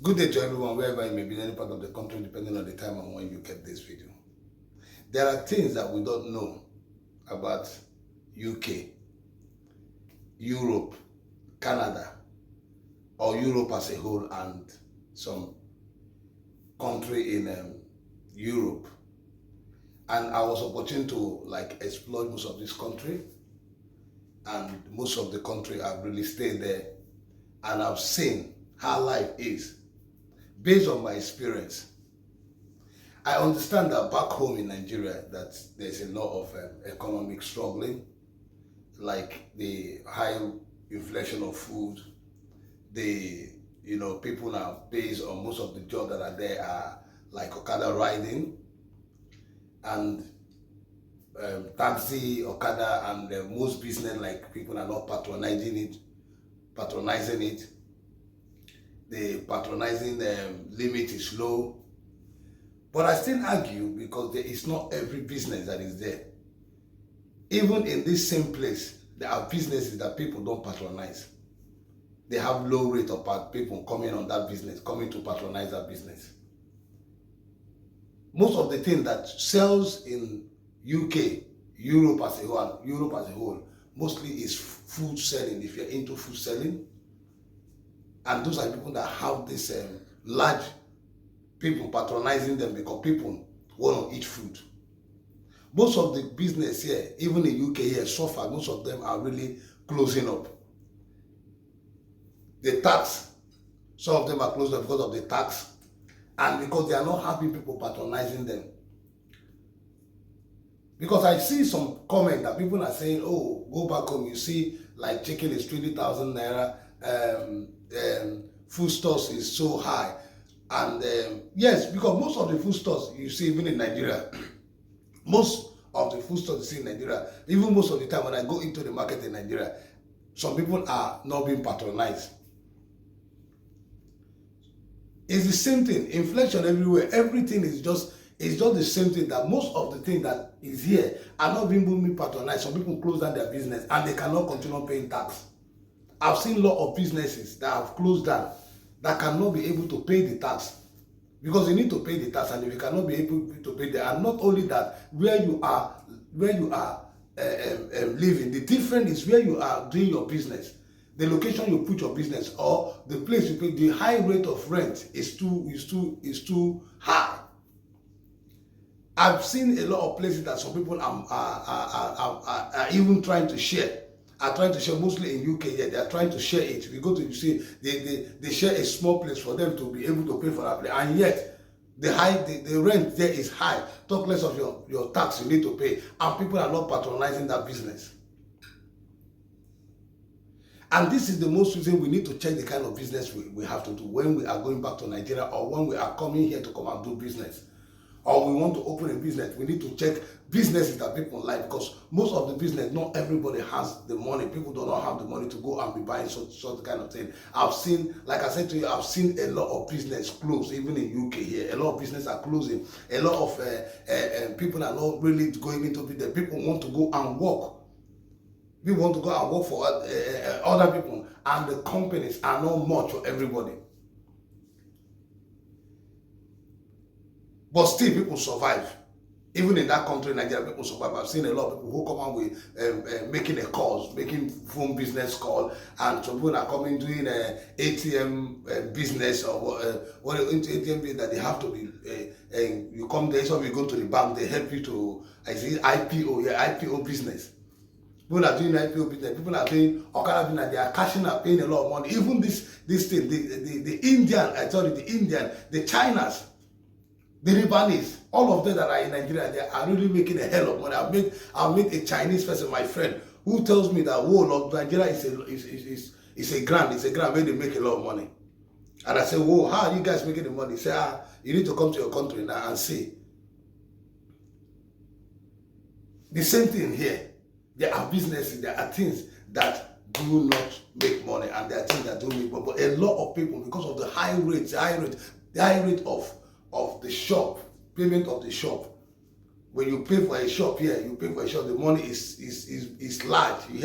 Good day to everyone, wherever you may be in any part of the country, depending on the time and when you get this video. There are things that we don't know about UK, Europe, Canada, or Europe as a whole, and some country in Europe. And I was opportune to explore most of this country, and most of the country I've really stayed there, and I've seen how life is based on my experience. I understand that back home in Nigeria that there's a lot of economic struggling, like the high inflation of food. People now based on most of the jobs that are there are like Okada riding and taxi, Okada, and most business, like, people are not patronizing it. The patronizing limit is low. But I still argue, because there is not every business that is there. Even in this same place, there are businesses that people don't patronize. They have low rate of people coming on that business, coming to patronize that business. Most of the things that sells in UK, Europe as a whole, mostly is food selling, if you're into food selling. And those are people that have this large people patronizing them because people want to eat food. Most of the business here, even in UK here, so far, most of them are really closing up. The tax, some of them are closed up because of the tax, and because they are not having people patronizing them. Because I see some comment that people are saying, oh, go back home, you see, like, chicken is 20,000 naira, food stores is so high. And yes, because most of the food stores you see even in Nigeria, most of the food stores you see in Nigeria, even most of the time when I go into the market in Nigeria, some people are not being patronized. It's the same thing, inflation everywhere, everything is just the same thing, that most of the things that is here are not being patronized. Some people close down their business and they cannot continue paying tax. I've seen a lot of businesses that have closed down that cannot be able to pay the tax, because you need to pay the tax, and if you cannot be able to pay the, and not only that, where you are living, the difference is where you are doing your business, the location you put your business, or the place you pay. The high rate of rent is too high. I've seen a lot of places that some people are even trying to share. Mostly in UK here, they are trying to share it. If you go to, you see, they share a small place for them to be able to pay for that place, and yet the rent there is high. Talk less of your tax you need to pay, and people are not patronizing that business. And this is the most reason we need to check the kind of business we have to do when we are going back to Nigeria, or when we are coming here to come and do business, or we want to open a business. We need to check businesses that people like, because most of the business, not everybody has the money. People do not have the money to go and be buying such kind of thing. I've seen, like I said to you, I've seen a lot of business close, even in UK here. A lot of business are closing. A lot of people are not really going into business. People want to go and work. We want to go and work for other people, and the companies are not much for everybody. But still, people survive. Even in that country, Nigeria, people survive. I've seen a lot of people who come out with making a calls, making phone business call, and some people are coming doing ATM business, or what into ATM business that they have to be. You come there, so you go to the bank, they help you to. I see IPO business. People are doing IPO business. People are doing Okada business. They are cashing up, paying a lot of money. Even this thing, the Indian, the Chinas, the Lebanese, all of them that are in Nigeria, they are really making a hell of money. I've met a Chinese person, my friend, who tells me that whoa, Nigeria is a grand where they make a lot of money. And I say, whoa, how are you guys making the money? He say, you need to come to your country now and see. The same thing here. There are businesses, there are things that do not make money, and there are things that do make money. But a lot of people, because of the high rate of the shop, payment of the shop. When you pay for a shop here, the money is large. You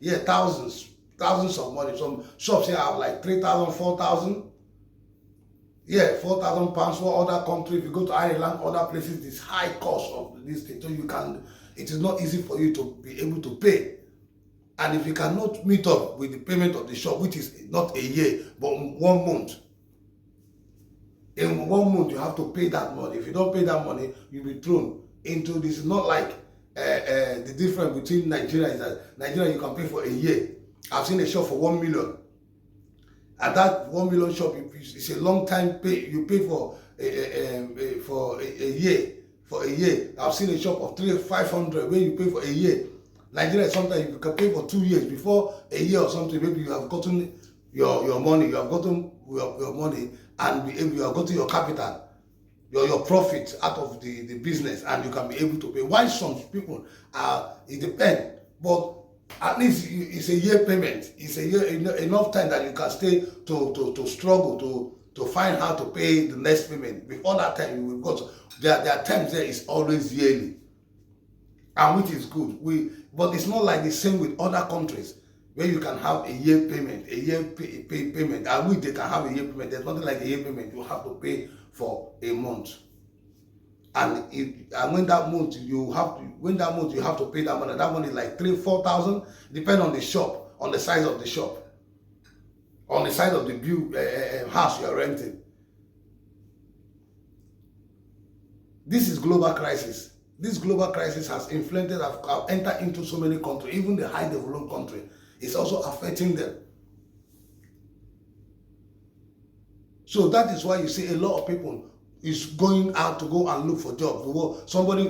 hear thousands of money. Some shops here have like 3,000, 4,000. Yeah, £4,000 for other countries. If you go to Ireland, other places, this high cost of this thing. So it is not easy for you to be able to pay. And if you cannot meet up with the payment of the shop, which is not a year, but 1 month, in 1 month you have to pay that money. If you don't pay that money, you'll be thrown into this. It's not like the difference between Nigeria is that Nigeria you can pay for a year. I've seen a shop for 1 million. At that 1 million shop, it's a long time pay. You pay for a year. For a year, I've seen a shop of 300-500 where you pay for a year. Nigeria, sometimes you can pay for 2 years before a year or something. Maybe you have gotten your money, you have gotten your money, and you have gotten your capital, your profit out of the business, and you can be able to pay. Why some people it depends, but at least it's a year payment. It's a year enough time that you can stay to struggle to find how to pay the next payment. Before that time, you will go. There are times there is always yearly, and which is good. But it's not like the same with other countries where you can have a year payment, payment. I wish they can have a year payment. There's nothing like a year payment. You have to pay for a month, and when that month you have to pay that money. That money is like 3,000-4,000, depending on the shop, on the size of the shop, on the size of the house you are renting. This is global crisis. This global crisis has inflated, have entered into so many countries, even the high developed country. It's also affecting them. So that is why you see a lot of people is going out to go and look for jobs. Somebody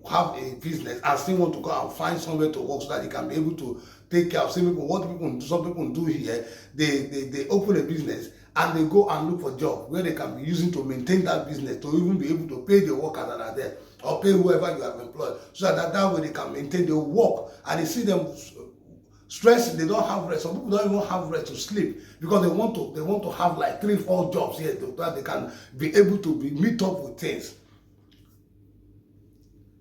have a business and still want to go and find somewhere to work so that he can be able to take care of some people do here. They open a business and they go and look for jobs where they can be using to maintain that business, to even be able to pay the workers that are there or pay whoever you have employed, so that way they can maintain their work. And you see them stressing, they don't have rest. Some people don't even have rest to sleep because they want to have like 3-4 jobs here so that they can be able to meet up with things.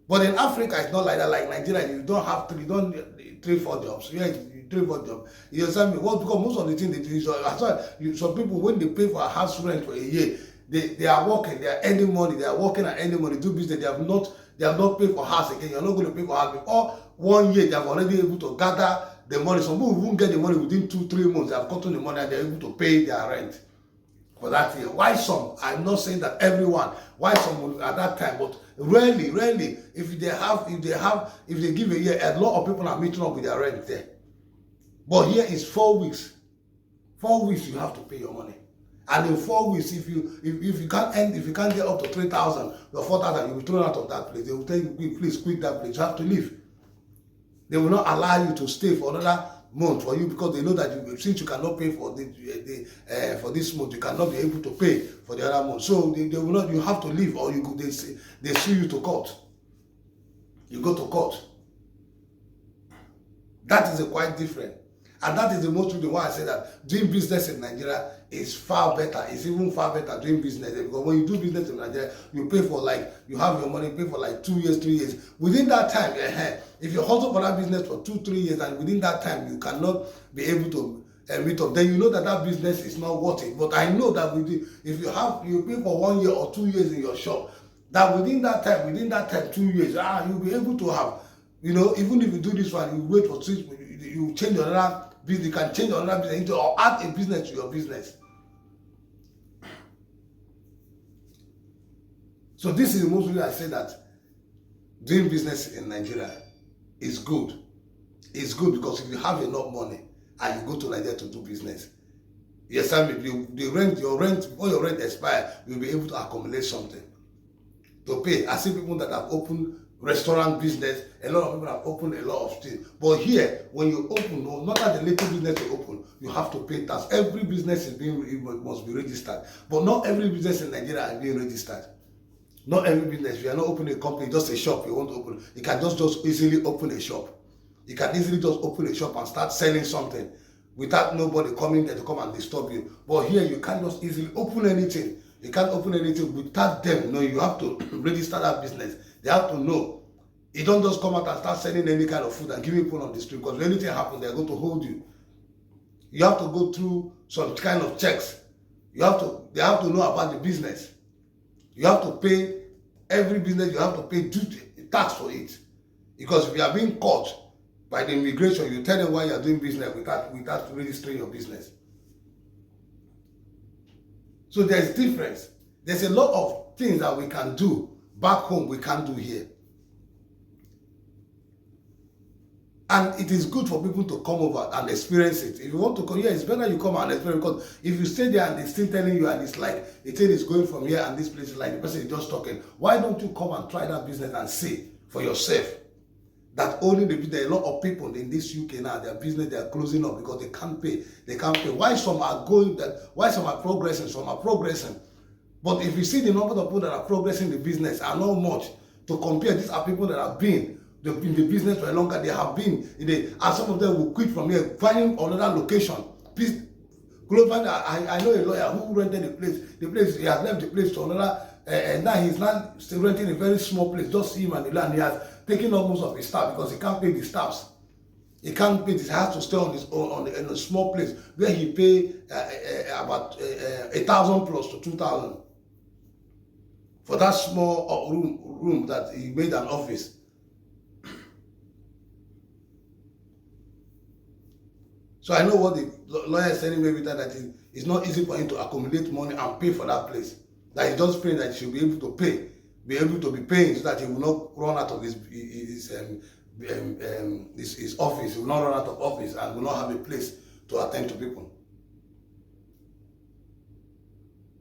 But in Africa, it's not like that. Like Nigeria, you don't have 3-4 jobs. Yeah, 3-4 jobs. You understand me? Well, because most of the things they do is some people, when they pay for a house rent for a year, they are working, they are earning money, they are working and earning money, do business. They have not paid for house again. You're not going to pay for house before 1 year. They have already able to gather the money. Some people won't get the money within 2-3 months. They have gotten the money and they're able to pay their rent for that year. Why some? I'm not saying that everyone. Why some at that time? But rarely, if they give a year, a lot of people are meeting up with their rent there. But here is 4 weeks. 4 weeks you have to pay your money. And in 4 weeks, if you can't get up to 3,000 or 4,000, you'll be thrown out of that place. They will tell you, please quit that place. You have to leave. They will not allow you to stay for another month for you because they know that since you cannot pay for for this month, you cannot be able to pay for the other month. So they will not. You have to leave, or they sue you to court. You go to court. That is quite different. And that is the most reason why I say that doing business in Nigeria is far better. It's even far better doing business. Because when you do business in Nigeria, you pay for you have your money, pay for 2 years, 3 years. Within that time, if you hustle for that business for 2-3 years, and within that time you cannot be able to meet up, then you know that business is not worth it. But I know that if you pay for 1 year or 2 years in your shop, that within that time, 2 years, you'll be able to have, even if you do this one, you wait for 6 months, you change another business, you can change another business or add a business to your business. So this is the most reason I say that doing business in Nigeria is good. It's good because if you have enough money and you go to Nigeria to do business, yes, I mean, your rent before your rent expires, you'll be able to accumulate something to pay. I see people that have opened restaurant business, a lot of people have opened a lot of things. But here, when you open, no matter the little business you open, you have to pay tax. Every business must be registered. But not every business in Nigeria is being registered. Not every business. If you are not opening a company, just a shop you want to open, you can just easily open a shop. You can easily just open a shop and start selling something without nobody coming there to come and disturb you. But here, you can't just easily open anything. You can't open anything without them. No, you have to register that business. They have to know. You don't just come out and start selling any kind of food and giving people on the street, because when anything happens, they're going to hold you. You have to go through some kind of checks. They have to know about the business. You have to pay every business, you have to pay duty, tax for it. Because if you are being caught by the immigration, you tell them why you are doing business without registering your business. So there's difference. There's a lot of things that we can do back home we can't do here. And it is good for people to come over and experience it. If you want to come here, it's better you come and experience, because if you stay there and they're still telling you and it's like the thing is going from here and this place is like the person is just talking, why don't you come and try that business and see for yourself that only there are a lot of people in this UK now, their business, they are closing up because they can't pay. They can't pay. Why some are going that? Why some are progressing? Some are progressing. But if you see the number of people that are progressing the business are not much to compare. These are people that have been in the business for a longer. They have been and some of them will quit from here, finding another location. Please, I know a lawyer who rented the place. The place, he has left the place to another, and now he's not still renting a very small place, just him and the land. He has taken up most of his staff because he can't pay the staffs. He can't pay this. He has to stay on his own in a small place where he pay about 1,000 plus to 2,000 for that small room that he made an office. So I know what the lawyer is telling me with that it's not easy for him to accumulate money and pay for that place. That he's just praying that he should be able to pay, be able to be paying, so that he will not run out of his office. He will not run out of office and will not have a place to attend to people.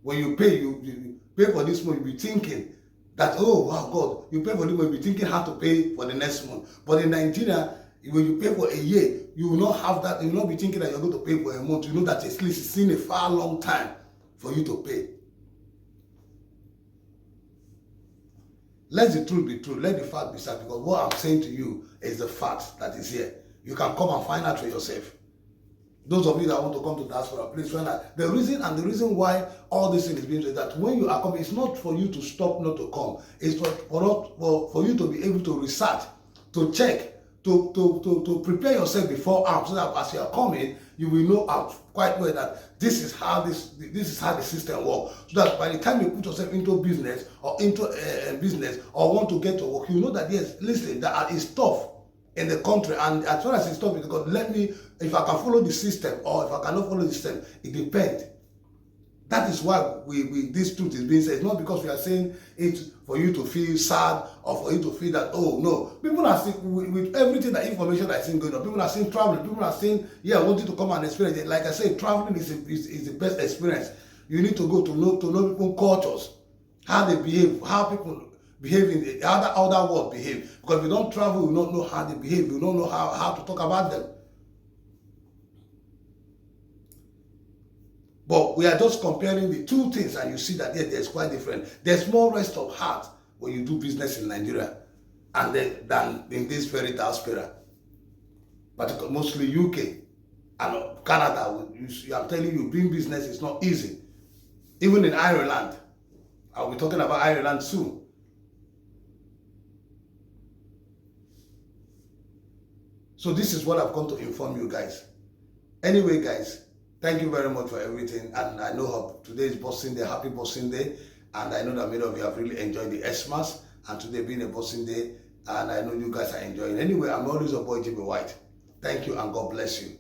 When you pay, you pay for this month, you'll be thinking that, oh wow, God, you pay for this month, you'll be thinking how to pay for the next month. But in Nigeria, when you pay for a year, you will not have that. You will not be thinking that you're going to pay for a month. You know that at least it's in a far long time for you to pay. Let the truth be true. Let the fact be sad, because what I'm saying to you is the fact that is here. You can come and find out for yourself. Those of you that want to come to diaspora, please find out. The reason why all this thing is being said, that when you are coming, it's not for you to stop not to come. It's for you to be able to research, to check, to prepare yourself beforehand, so that as you are coming, you will know quite well that this is how the system works. So that by the time you put yourself into business or want to get to work, you know that yes, listen, that is tough in the country, and as far as it's tough, because if I can follow the system or if I cannot follow the system, it depends. That is why this truth is being said. It's not because we are saying it for you to feel sad or for you to feel that, oh no. People are seeing, with everything, that information that is going on, people are seeing traveling, people are saying, yeah, I want you to come and experience it. Like I said, traveling is the best experience. You need to go to know people's cultures, how they behave, how people behave in the other world behave. Because if you don't travel, you don't know how they behave, you don't know how to talk about them. But we are just comparing the two things, and you see that there's quite different. There's more rest of heart when you do business in Nigeria than in this very diaspora. But mostly UK and Canada. I'm telling you, doing business is not easy. Even in Ireland. I'll be talking about Ireland soon. So this is what I've come to inform you guys. Anyway, guys, thank you very much for everything, and I know today is Boxing Day, happy Boxing Day, and I know that many of you have really enjoyed the Xmas, and today being a Boxing Day, and I know you guys are enjoying. Anyway, I'm always your boy Jimmy White. Thank you, and God bless you.